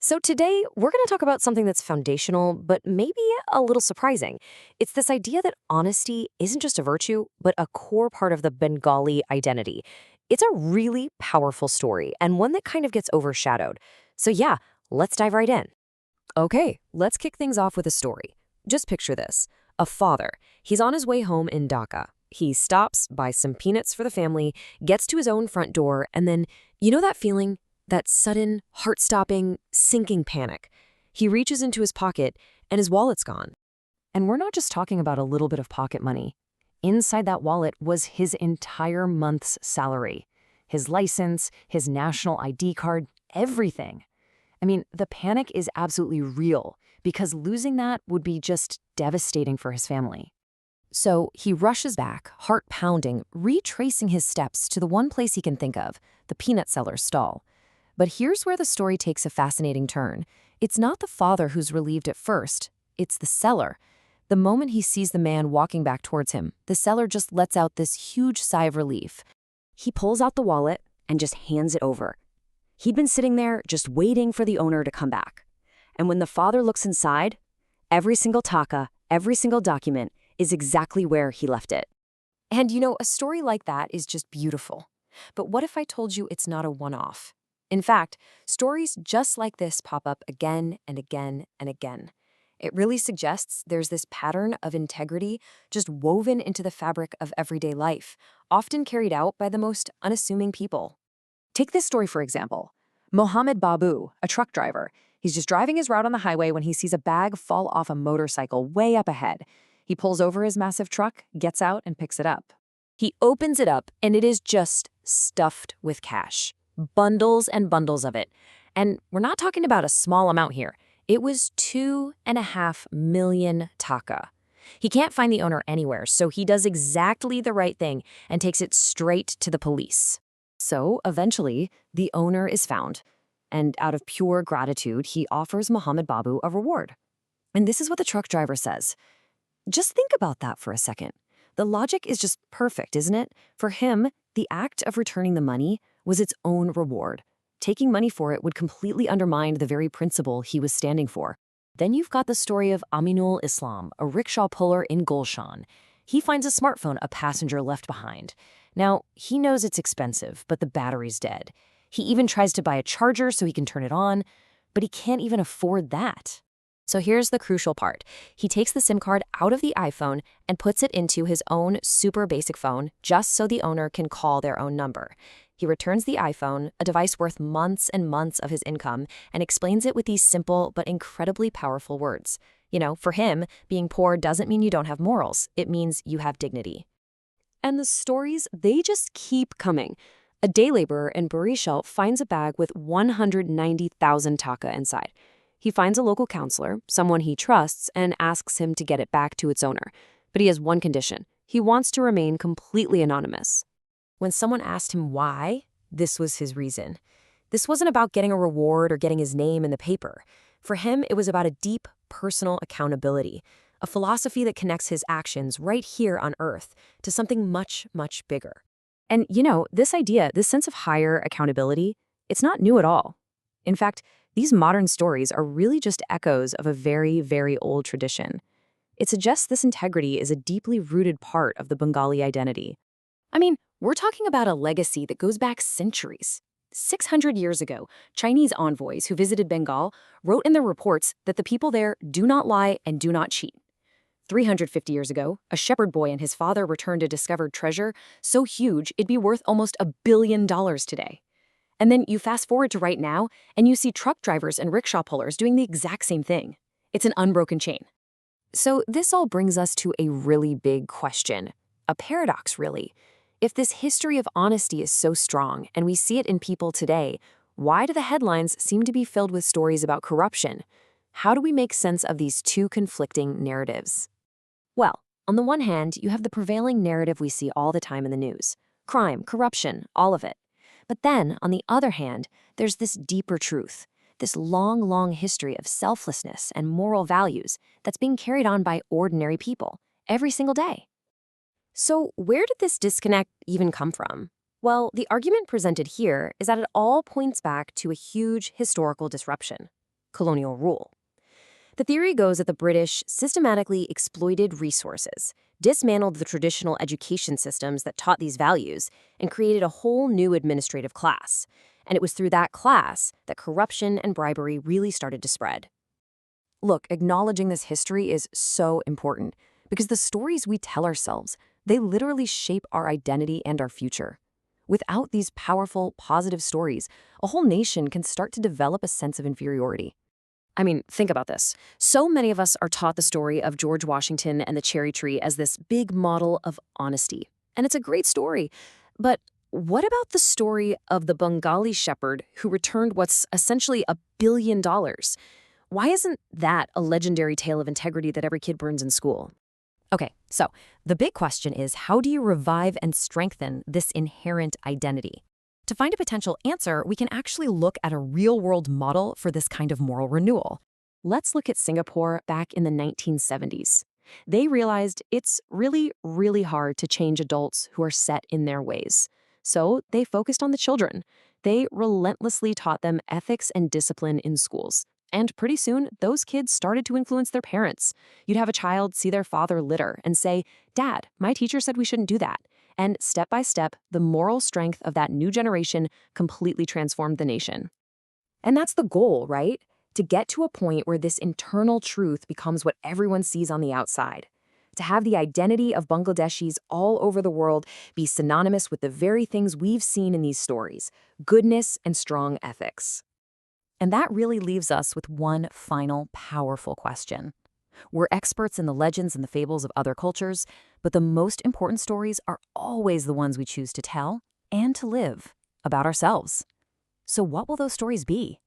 So today, we're going to talk about something that's foundational, but maybe a little surprising. It's this idea that honesty isn't just a virtue, but a core part of the Bengali identity. It's a really powerful story, and one that kind of gets overshadowed. So yeah, let's dive right in. Okay, let's kick things off with a story. Just picture this. A father. He's on his way home in Dhaka. He stops, buys some peanuts for the family, gets to his own front door, and then, you know that feeling? That sudden, heart-stopping, sinking panic. He reaches into his pocket, and his wallet's gone. And we're not just talking about a little bit of pocket money. Inside that wallet was his entire month's salary. His license, his national ID card, everything. I mean, the panic is absolutely real, because losing that would be just devastating for his family. So he rushes back, heart pounding, retracing his steps to the one place he can think of, the peanut seller's stall. But here's where the story takes a fascinating turn. It's not the father who's relieved at first, it's the seller. The moment he sees the man walking back towards him, the seller just lets out this huge sigh of relief. He pulls out the wallet and just hands it over. He'd been sitting there just waiting for the owner to come back. And when the father looks inside, every single taka, every single document is exactly where he left it. And you know, a story like that is just beautiful. But what if I told you it's not a one-off? In fact, stories just like this pop up again and again and again. It really suggests there's this pattern of integrity just woven into the fabric of everyday life, often carried out by the most unassuming people. Take this story, for example. Mohammed Babu, a truck driver. He's just driving his route on the highway when he sees a bag fall off a motorcycle way up ahead. He pulls over his massive truck, gets out, and picks it up. He opens it up, and it is just stuffed with cash. Bundles and bundles of it. And we're not talking about a small amount here. It was 2.5 million taka. He can't find the owner anywhere, so he does exactly the right thing and takes it straight to the police. So eventually, the owner is found. And out of pure gratitude, he offers Mohammed Babu a reward. And this is what the truck driver says. Just think about that for a second. The logic is just perfect, isn't it? For him, the act of returning the money was its own reward. Taking money for it would completely undermine the very principle he was standing for. Then you've got the story of Aminul Islam, a rickshaw puller in Gulshan. He finds a smartphone a passenger left behind. Now, he knows it's expensive, but the battery's dead. He even tries to buy a charger so he can turn it on, but he can't even afford that. So here's the crucial part. He takes the SIM card out of the iPhone and puts it into his own super basic phone just so the owner can call their own number. He returns the iPhone, a device worth months and months of his income, and explains it with these simple but incredibly powerful words. You know, for him, being poor doesn't mean you don't have morals. It means you have dignity. And the stories, they just keep coming. A day laborer in Barishal finds a bag with 190,000 taka inside. He finds a local counselor, someone he trusts, and asks him to get it back to its owner. But he has one condition. He wants to remain completely anonymous. When someone asked him why, this was his reason. This wasn't about getting a reward or getting his name in the paper. For him, it was about a deep, personal accountability, a philosophy that connects his actions right here on Earth to something much, much bigger. And you know, this idea, this sense of higher accountability, it's not new at all. In fact, these modern stories are really just echoes of a very, very old tradition. It suggests this integrity is a deeply rooted part of the Bengali identity. I mean, we're talking about a legacy that goes back centuries. 600 years ago, Chinese envoys who visited Bengal wrote in their reports that the people there do not lie and do not cheat. 350 years ago, a shepherd boy and his father returned a discovered treasure so huge it'd be worth almost $1 billion today. And then you fast forward to right now, and you see truck drivers and rickshaw pullers doing the exact same thing. It's an unbroken chain. So this all brings us to a really big question. A paradox, really. If this history of honesty is so strong, and we see it in people today, why do the headlines seem to be filled with stories about corruption? How do we make sense of these two conflicting narratives? Well, on the one hand, you have the prevailing narrative we see all the time in the news. Crime, corruption, all of it. But then, on the other hand, there's this deeper truth, this long, long history of selflessness and moral values that's being carried on by ordinary people every single day. So where did this disconnect even come from? Well, the argument presented here is that it all points back to a huge historical disruption. colonial rule. The theory goes that the British systematically exploited resources, dismantled the traditional education systems that taught these values, and created a whole new administrative class. And it was through that class that corruption and bribery really started to spread. Look, acknowledging this history is so important because the stories we tell ourselves, they literally shape our identity and our future. Without these powerful, positive stories, a whole nation can start to develop a sense of inferiority. I mean, think about this. So many of us are taught the story of George Washington and the cherry tree as this big model of honesty. And it's a great story. But what about the story of the Bengali shepherd who returned what's essentially $1 billion? Why isn't that a legendary tale of integrity that every kid learns in school? Okay, so the big question is, how do you revive and strengthen this inherent identity? To find a potential answer, we can actually look at a real-world model for this kind of moral renewal. Let's look at Singapore back in the 1970s. They realized it's really, really hard to change adults who are set in their ways. So they focused on the children. They relentlessly taught them ethics and discipline in schools. And pretty soon, those kids started to influence their parents. You'd have a child see their father litter and say, "Dad, my teacher said we shouldn't do that." And step by step, the moral strength of that new generation completely transformed the nation. And that's the goal, right? To get to a point where this internal truth becomes what everyone sees on the outside. To have the identity of Bangladeshis all over the world be synonymous with the very things we've seen in these stories: goodness and strong ethics. And that really leaves us with one final powerful question. We're experts in the legends and the fables of other cultures, but the most important stories are always the ones we choose to tell and to live about ourselves. So what will those stories be?